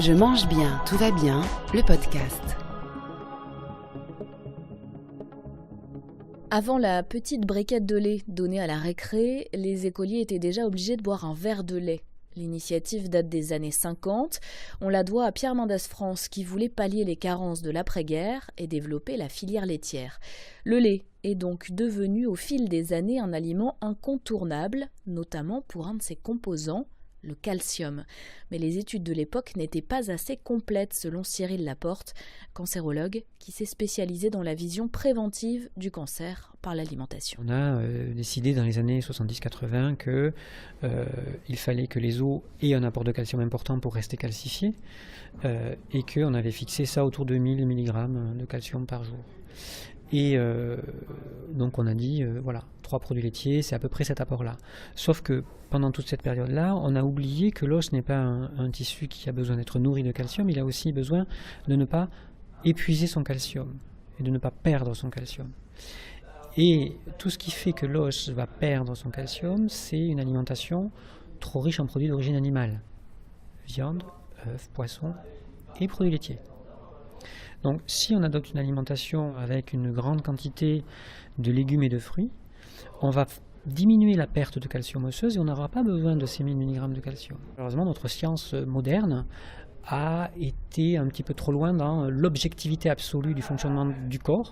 Je mange bien, tout va bien, le podcast. Avant la petite briquette de lait donnée à la récré, les écoliers étaient déjà obligés de boire un verre de lait. L'initiative date des années 50. On la doit à Pierre Mendès France qui voulait pallier les carences de l'après-guerre et développer la filière laitière. Le lait est donc devenu au fil des années un aliment incontournable, notamment pour un de ses composants, le calcium. Mais les études de l'époque n'étaient pas assez complètes selon Cyril Laporte, cancérologue qui s'est spécialisé dans la vision préventive du cancer par l'alimentation. On a décidé dans les années 70-80 qu'il fallait que les os aient un apport de calcium important pour rester calcifiés et qu'on avait fixé ça autour de 1000 mg de calcium par jour. Et donc on a dit, 3 produits laitiers, c'est à peu près cet apport-là. Sauf que pendant toute cette période-là, on a oublié que l'os n'est pas un tissu qui a besoin d'être nourri de calcium, il a aussi besoin de ne pas épuiser son calcium et de ne pas perdre son calcium. Et tout ce qui fait que l'os va perdre son calcium, c'est une alimentation trop riche en produits d'origine animale. Viande, œufs, poissons et produits laitiers. Donc si on adopte une alimentation avec une grande quantité de légumes et de fruits, on va diminuer la perte de calcium osseuse et on n'aura pas besoin de ces 1000 mg de calcium. Malheureusement, notre science moderne a été un petit peu trop loin dans l'objectivité absolue du fonctionnement du corps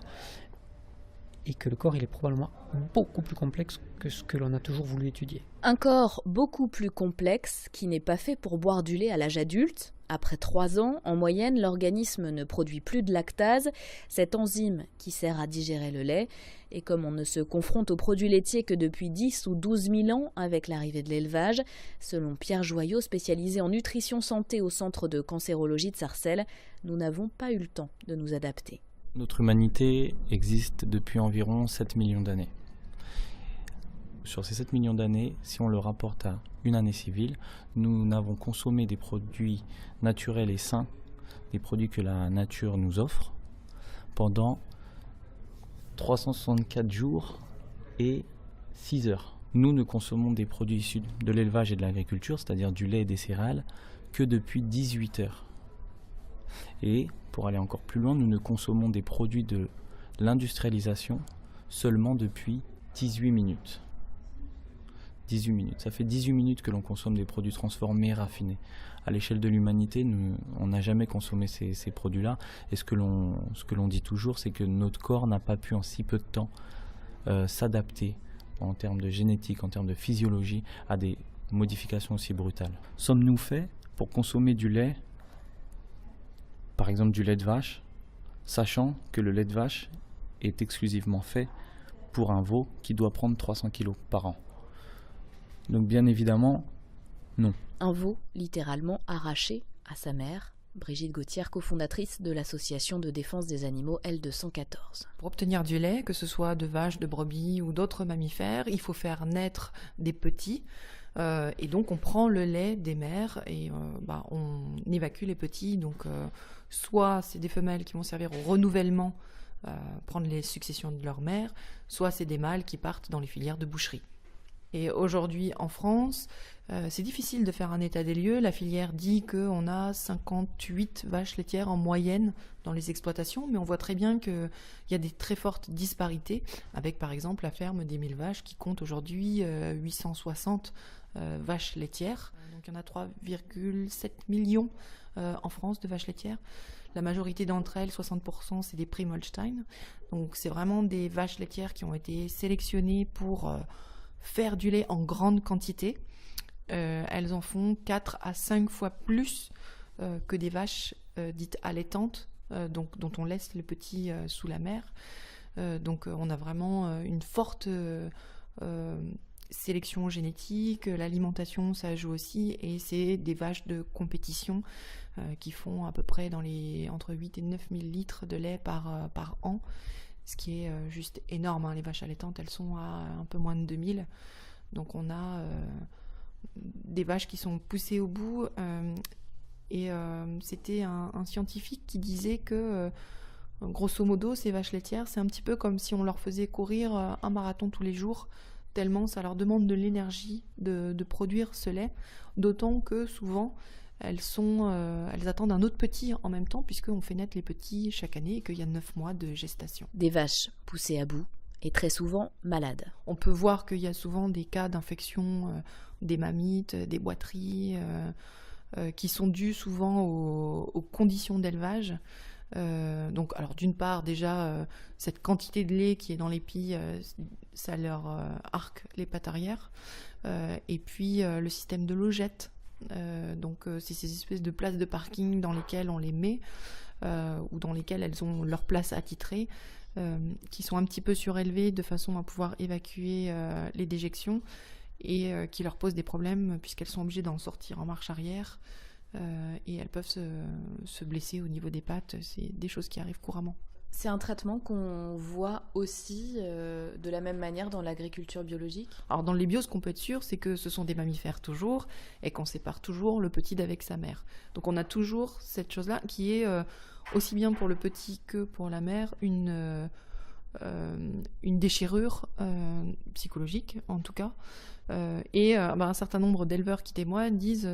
et que le corps il est probablement beaucoup plus complexe que ce que l'on a toujours voulu étudier. Un corps beaucoup plus complexe qui n'est pas fait pour boire du lait à l'âge adulte. Après 3 ans, en moyenne, l'organisme ne produit plus de lactase, cette enzyme qui sert à digérer le lait. Et comme on ne se confronte aux produits laitiers que depuis 10 ou 12 000 ans avec l'arrivée de l'élevage, selon Pierre Joyot, spécialisé en nutrition santé au centre de cancérologie de Sarcelles, nous n'avons pas eu le temps de nous adapter. Notre humanité existe depuis environ 7 millions d'années. Sur ces 7 millions d'années, si on le rapporte à une année civile, nous n'avons consommé des produits naturels et sains, des produits que la nature nous offre, pendant 364 jours et 6 heures. Nous ne consommons des produits issus de l'élevage et de l'agriculture, c'est-à-dire du lait et des céréales, que depuis 18 heures. Et pour aller encore plus loin, nous ne consommons des produits de l'industrialisation seulement depuis 18 minutes. 18 minutes. Ça fait 18 minutes que l'on consomme des produits transformés, raffinés. À l'échelle de l'humanité, on n'a jamais consommé ces produits-là. Et ce que l'on dit toujours, c'est que notre corps n'a pas pu en si peu de temps s'adapter en termes de génétique, en termes de physiologie, à des modifications aussi brutales. Sommes-nous faits pour consommer du lait, par exemple du lait de vache, sachant que le lait de vache est exclusivement fait pour un veau qui doit prendre 300 kg par an? Donc bien évidemment, non. Un veau littéralement arraché à sa mère, Brigitte Gauthier, cofondatrice de l'association de défense des animaux L214. Pour obtenir du lait, que ce soit de vaches, de brebis ou d'autres mammifères, il faut faire naître des petits. Et donc on prend le lait des mères et on évacue les petits. Donc soit c'est des femelles qui vont servir au renouvellement, prendre les successions de leur mère, soit c'est des mâles qui partent dans les filières de boucherie. Et aujourd'hui, en France, c'est difficile de faire un état des lieux. La filière dit qu'on a 58 vaches laitières en moyenne dans les exploitations, mais on voit très bien qu'il y a des très fortes disparités, avec par exemple la ferme des 1000 vaches qui compte aujourd'hui 860 vaches laitières. Donc il y en a 3,7 millions en France de vaches laitières. La majorité d'entre elles, 60%, c'est des Prim Holstein. Donc c'est vraiment des vaches laitières qui ont été sélectionnées pour faire du lait en grande quantité. Elles en font 4 à 5 fois plus que des vaches dites allaitantes, dont on laisse le petit sous la mère. Donc on a vraiment une forte sélection génétique. L'alimentation, ça joue aussi, et c'est des vaches de compétition qui font à peu près entre 8 et 9 000 litres de lait par an. Ce qui est juste énorme, hein. Les vaches allaitantes, elles sont à un peu moins de 2000. Donc on a des vaches qui sont poussées au bout. C'était un scientifique qui disait que, grosso modo, ces vaches laitières, c'est un petit peu comme si on leur faisait courir un marathon tous les jours, tellement ça leur demande de l'énergie de produire ce lait. D'autant que souvent, elles attendent un autre petit en même temps, puisqu'on fait naître les petits chaque année et qu'il y a 9 mois de gestation. Des vaches poussées à bout et très souvent malades. On peut voir qu'il y a souvent des cas d'infection des mammites, des boiteries, qui sont dus souvent aux conditions d'élevage. Donc, alors d'une part, déjà, cette quantité de lait qui est dans les pies, ça leur arque les pattes arrière. Et puis, le système de logette. Donc, c'est ces espèces de places de parking dans lesquelles on les met, ou dans lesquelles elles ont leur place attitrée, qui sont un petit peu surélevées de façon à pouvoir évacuer les déjections et qui leur posent des problèmes puisqu'elles sont obligées d'en sortir en marche arrière. Et elles peuvent se blesser au niveau des pattes. C'est des choses qui arrivent couramment. C'est un traitement qu'on voit aussi de la même manière dans l'agriculture biologique. Alors dans les bios, ce qu'on peut être sûr, c'est que ce sont des mammifères toujours et qu'on sépare toujours le petit d'avec sa mère. Donc on a toujours cette chose-là qui est aussi bien pour le petit que pour la mère une déchirure psychologique en tout cas. Un certain nombre d'éleveurs qui témoignent disent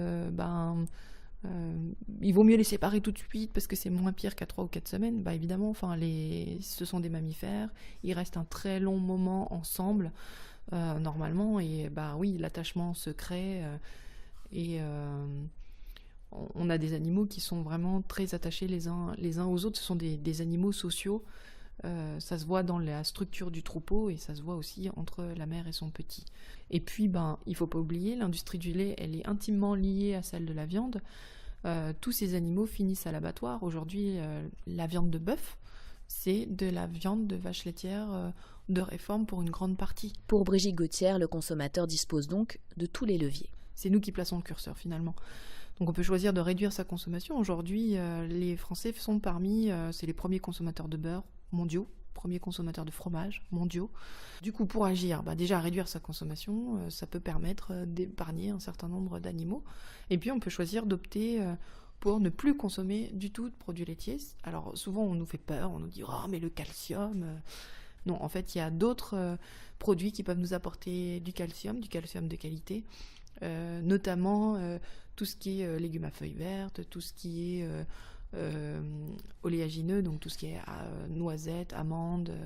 il vaut mieux les séparer tout de suite parce que c'est moins pire qu'à 3 ou 4 semaines. Évidemment, ce sont des mammifères, ils restent un très long moment ensemble normalement, et oui, l'attachement se crée on a des animaux qui sont vraiment très attachés les uns aux autres. Ce sont des animaux sociaux. Ça se voit dans la structure du troupeau et ça se voit aussi entre la mère et son petit. Et puis, il ne faut pas oublier, l'industrie du lait, elle est intimement liée à celle de la viande. Tous ces animaux finissent à l'abattoir. Aujourd'hui, la viande de bœuf, c'est de la viande de vache laitière de réforme pour une grande partie. Pour Brigitte Gauthier, le consommateur dispose donc de tous les leviers. C'est nous qui plaçons le curseur finalement. Donc on peut choisir de réduire sa consommation. Aujourd'hui, les Français sont c'est les premiers consommateurs de beurre mondiaux, premiers consommateurs de fromage mondiaux. Du coup, pour agir, déjà réduire sa consommation, ça peut permettre d'épargner un certain nombre d'animaux. Et puis on peut choisir d'opter pour ne plus consommer du tout de produits laitiers. Alors souvent on nous fait peur, on nous dit « Oh mais le calcium !» Non, en fait il y a d'autres produits qui peuvent nous apporter du calcium de qualité, notamment tout ce qui est légumes à feuilles vertes, tout ce qui est oléagineux, donc tout ce qui est noisettes, amandes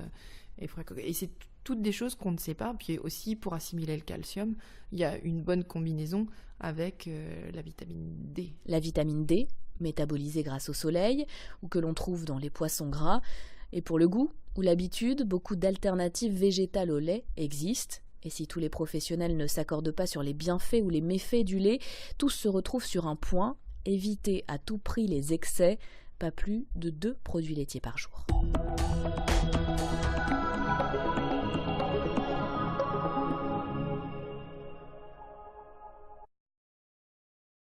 et fruits coquets. Et c'est toutes des choses qu'on ne sait pas. Puis aussi, pour assimiler le calcium, il y a une bonne combinaison avec la vitamine D. La vitamine D, métabolisée grâce au soleil, ou que l'on trouve dans les poissons gras. Et pour le goût ou l'habitude, beaucoup d'alternatives végétales au lait existent. Et si tous les professionnels ne s'accordent pas sur les bienfaits ou les méfaits du lait, tous se retrouvent sur un point: éviter à tout prix les excès, pas plus de 2 produits laitiers par jour.